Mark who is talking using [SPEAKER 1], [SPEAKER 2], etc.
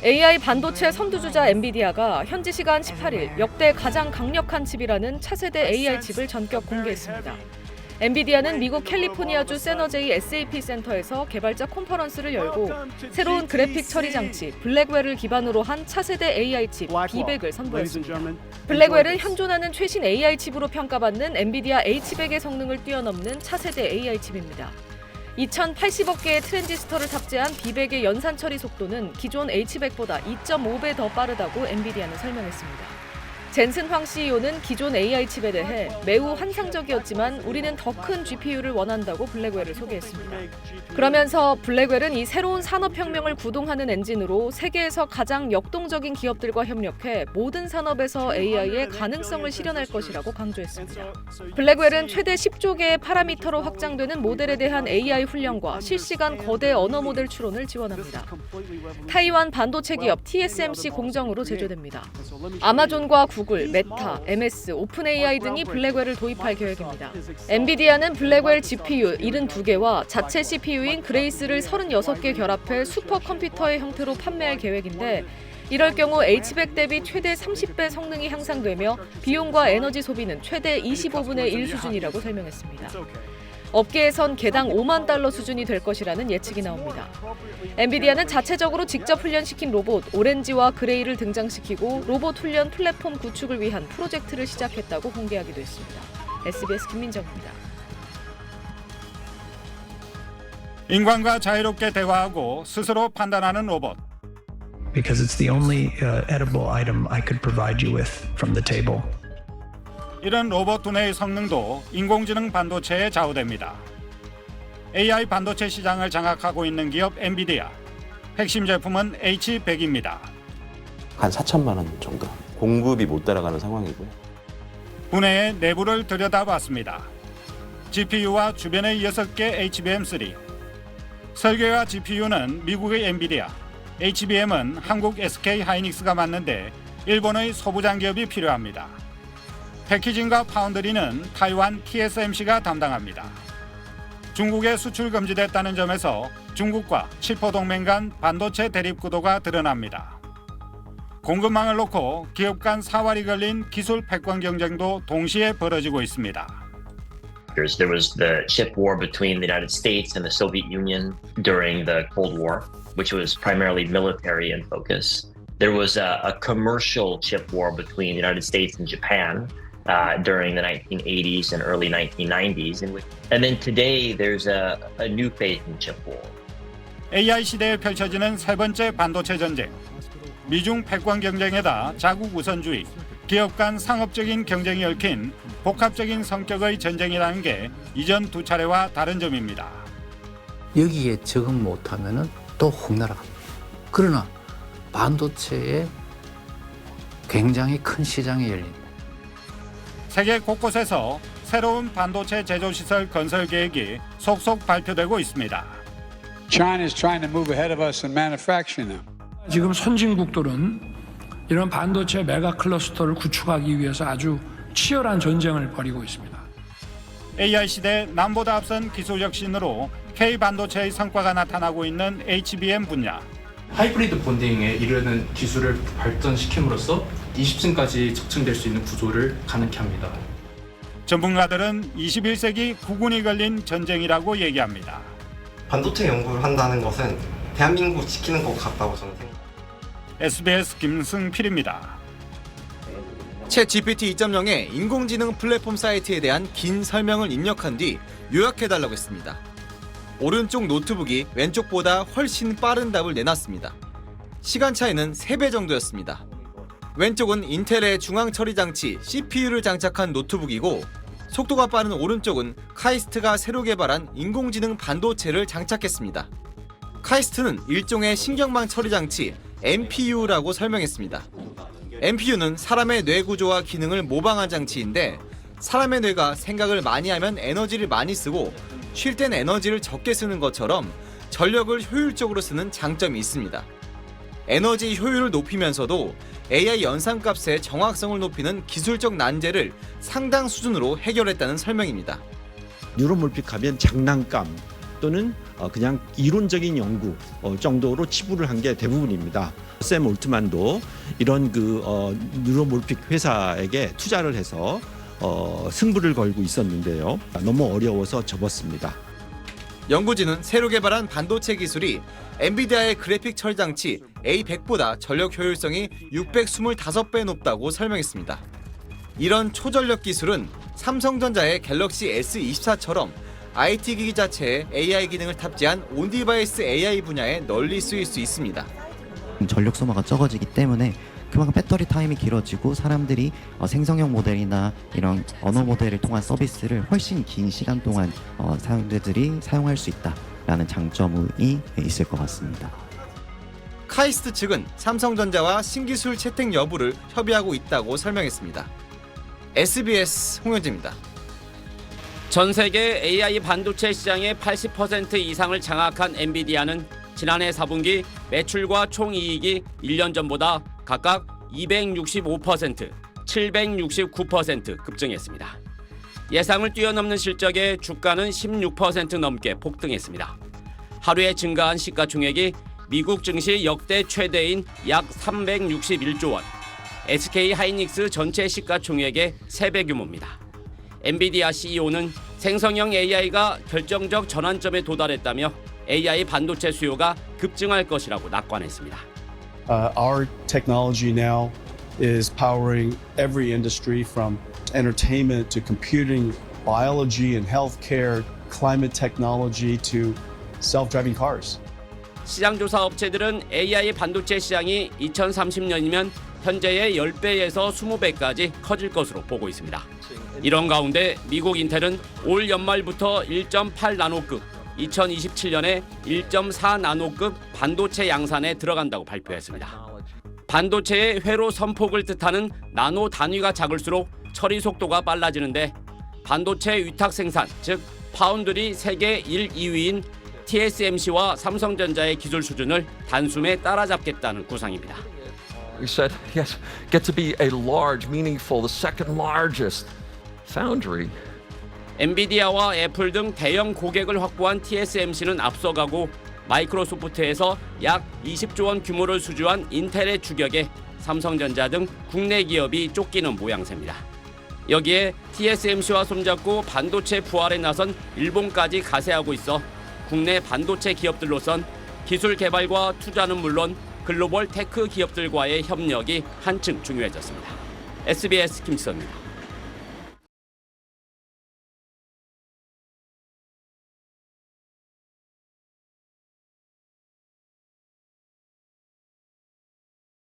[SPEAKER 1] AI 반도체 선두주자 엔비디아가 현지 시간 18일 역대 가장 강력한 칩이라는 차세대 AI 칩을 전격 공개했습니다. 엔비디아는 미국 캘리포니아주 세너제이 SAP 센터에서 개발자 컨퍼런스를 열고 새로운 그래픽 처리 장치 블랙웰을 기반으로 한 차세대 AI 칩 B100을 선보였습니다. 블랙웰은 현존하는 최신 AI 칩으로 평가받는 엔비디아 H100의 성능을 뛰어넘는 차세대 AI 칩입니다. 2080억 개의 트랜지스터를 탑재한 B100의 연산 처리 속도는 기존 H100보다 2.5배 더 빠르다고 엔비디아는 설명했습니다. 젠슨 황 CEO는 기존 AI 칩에 대해 매우 환상적이었지만 우리는 더 큰 GPU를 원한다고 블랙웰을 소개했습니다. 그러면서 블랙웰은 이 새로운 산업혁명을 구동하는 엔진으로 세계에서 가장 역동적인 기업들과 협력해 모든 산업에서 AI의 가능성을 실현할 것이라고 강조했습니다. 블랙웰은 최대 10조 개의 파라미터로 확장되는 모델에 대한 AI 훈련과 실시간 거대 언어 모델 추론을 지원합니다. 타이완 반도체 기업 TSMC 공정으로 제조됩니다. 아마존과 구글, 메타, MS, 오픈AI 등이 블랙웰을 도입할 계획입니다. 엔비디아는 블랙웰 GPU 72개와 자체 CPU인 그레이스를 36개 결합해 슈퍼컴퓨터의 형태로 판매할 계획인데 이럴 경우 H100 대비 최대 30배 성능이 향상되며 비용과 에너지 소비는 최대 25분의 1 수준이라고 설명했습니다. 업계에선 개당 $50,000 수준이 될 것이라는 예측이 나옵니다. 엔비디아는 자체적으로 직접 훈련시킨 로봇 오렌지와 그레이를 등장시키고 로봇 훈련 플랫폼 구축을 위한 프로젝트를 시작했다고 공개하기도 했습니다. SBS 김민정입니다.
[SPEAKER 2] 인간과 자유롭게 대화하고 스스로 판단하는 로봇.
[SPEAKER 3] Because it's the only edible item I could provide you with from the table.
[SPEAKER 2] 이런 로봇 두뇌의 성능도 인공지능 반도체에 좌우됩니다. AI 반도체 시장을 장악하고 있는 기업 엔비디아. 핵심 제품은 H100입니다.
[SPEAKER 4] 한 4천만 원 정도. 공급이 못 따라가는 상황이고요.
[SPEAKER 2] 분해의 내부를 들여다봤습니다. GPU와 주변의 6개 HBM3. 설계와 GPU는 미국의 엔비디아, HBM은 한국 SK 하이닉스가 맡는데 일본의 소부장 기업이 필요합니다. 패키징과 파운드리는 타이완 TSMC가 담당합니다. 중국에 수출 금지됐다는 점에서 중국과 칠포 동맹 간 반도체 대립 구도가 드러납니다. 공급망을 놓고 기업 간 사활이 걸린 기술 패권 경쟁도 동시에 벌어지고 있습니다.
[SPEAKER 5] There was the chip war between the United States and the Soviet Union during the Cold War, which was primarily military in focus. There was a commercial chip war between the United States and Japan during the 1980s and early 1990s. And then today there's a new phase in chip war.
[SPEAKER 2] AI 시대에 펼쳐지는 세 번째 반도체 전쟁. 미중 패권 경쟁에다 자국 우선주의, 기업 간 상업적인 경쟁이 얽힌 복합적인 성격의 전쟁이라는 게 이전 두 차례와 다른 점입니다.
[SPEAKER 6] 여기에 적응 못하면은 또 혹 날아갑니다. 그러나 반도체에 굉장히 큰 시장이 열립니다.
[SPEAKER 2] 세계 곳곳에서 새로운 반도체 제조시설 건설 계획이 속속 발표되고 있습니다.
[SPEAKER 7] China is trying to move ahead of us in manufacturing now.
[SPEAKER 8] 지금 선진국들은 이런 반도체 메가 클러스터를 구축하기 위해서 아주 치열한 전쟁을 벌이고 있습니다.
[SPEAKER 2] AI 시대 남보다 앞선 기술 혁신으로 K반도체의 성과가 나타나고 있는 HBM 분야.
[SPEAKER 9] 하이브리드 본딩에 이르는 기술을 발전시킴으로써 20층까지 적층될 수 있는 구조를 가능케 합니다.
[SPEAKER 2] 전문가들은 21세기 국운이 걸린 전쟁이라고 얘기합니다.
[SPEAKER 10] 반도체 연구를 한다는 것은 대한민국 지키는 것 같다고 저는 생각합니다.
[SPEAKER 2] SBS 김승필입니다.
[SPEAKER 11] 챗GPT 2.0의 인공지능 플랫폼 사이트에 대한 긴 설명을 입력한 뒤 요약해달라고 했습니다. 오른쪽 노트북이 왼쪽보다 훨씬 빠른 답을 내놨습니다. 시간 차이는 3배 정도였습니다. 왼쪽은 인텔의 중앙 처리 장치 CPU를 장착한 노트북이고 속도가 빠른 오른쪽은 카이스트가 새로 개발한 인공지능 반도체를 장착했습니다. 카이스트는 일종의 신경망 처리 장치 NPU라고 설명했습니다. NPU는 사람의 뇌 구조와 기능을 모방한 장치인데 사람의 뇌가 생각을 많이 하면 에너지를 많이 쓰고 쉴 땐 에너지를 적게 쓰는 것처럼 전력을 효율적으로 쓰는 장점이 있습니다. 에너지 효율을 높이면서도 AI 연산값의 정확성을 높이는 기술적 난제를 상당 수준으로 해결했다는 설명입니다.
[SPEAKER 12] 뉴런몰픽 하면 장난감, 또는 그냥 이론적인 연구 정도로 치부를 한 게 대부분입니다. 샘 올트만도 이런 뉴로몰픽 회사에게 투자를 해서 승부를 걸고 있었는데요. 너무 어려워서 접었습니다.
[SPEAKER 11] 연구진은 새로 개발한 반도체 기술이 엔비디아의 그래픽 처리장치 A100보다 전력 효율성이 625배 높다고 설명했습니다. 이런 초전력 기술은 삼성전자의 갤럭시 S24처럼 IT 기기 자체에 AI 기능을 탑재한 온디바이스 AI 분야에 널리 쓰일 수 있습니다.
[SPEAKER 13] 전력 소모가 적어지기 때문에 그만큼 배터리 타임이 길어지고 사람들이 생성형 모델이나 이런 언어 모델을 통한 서비스를 훨씬 긴 시간 동안 사용자들이 사용할 수 있다라는 장점이 있을 것 같습니다.
[SPEAKER 11] 카이스트 측은 삼성전자와 신기술 채택 여부를 협의하고 있다고 설명했습니다. SBS 홍현재입니다.
[SPEAKER 14] 전 세계 AI 반도체 시장의 80% 이상을 장악한 엔비디아는 지난해 4분기 매출과 총이익이 1년 전보다 각각 265%, 769% 급증했습니다. 예상을 뛰어넘는 실적에 주가는 16% 넘게 폭등했습니다. 하루에 증가한 시가총액이 미국 증시 역대 최대인 약 361조 원, SK 하이닉스 전체 시가총액의 3배 규모입니다. 엔비디아 CEO는 생성형 AI가 결정적 전환점에 도달했다며 AI 반도체 수요가 급증할 것이라고 낙관했습니다.
[SPEAKER 15] Our technology now is powering every industry from entertainment to computing, biology and healthcare, climate technology to self-driving cars.
[SPEAKER 14] 시장조사 업체들은 AI 반도체 시장이 2030년이면 현재의 10배에서 20배까지 커질 것으로 보고 있습니다. 이런 가운데 미국 인텔은 올 연말부터 1.8 나노급, 2027년에 1.4 나노급 반도체 양산에 들어간다고 발표했습니다. 반도체의 회로 선폭을 뜻하는 나노 단위가 작을수록 처리 속도가 빨라지는데 반도체 위탁 생산, 즉 파운드리 세계 1, 2위인 TSMC와 삼성전자의 기술 수준을 단숨에 따라잡겠다는 구상입니다.
[SPEAKER 16] We said, yes, get to be a large, meaningful, the second largest foundry.
[SPEAKER 14] 엔비디아와 애플 등 대형 고객을 확보한 TSMC는 앞서가고 마이크로소프트에서 약 20조 원 규모를 수주한 인텔의 추격에 삼성전자 등 국내 기업이 쫓기는 모양새입니다. 여기에 TSMC와 손잡고 반도체 부활에 나선 일본까지 가세하고 있어 국내 반도체 기업들로선 기술 개발과 투자는 물론 글로벌 테크 기업들과의 협력이 한층 중요해졌습니다. SBS 김지선입니다.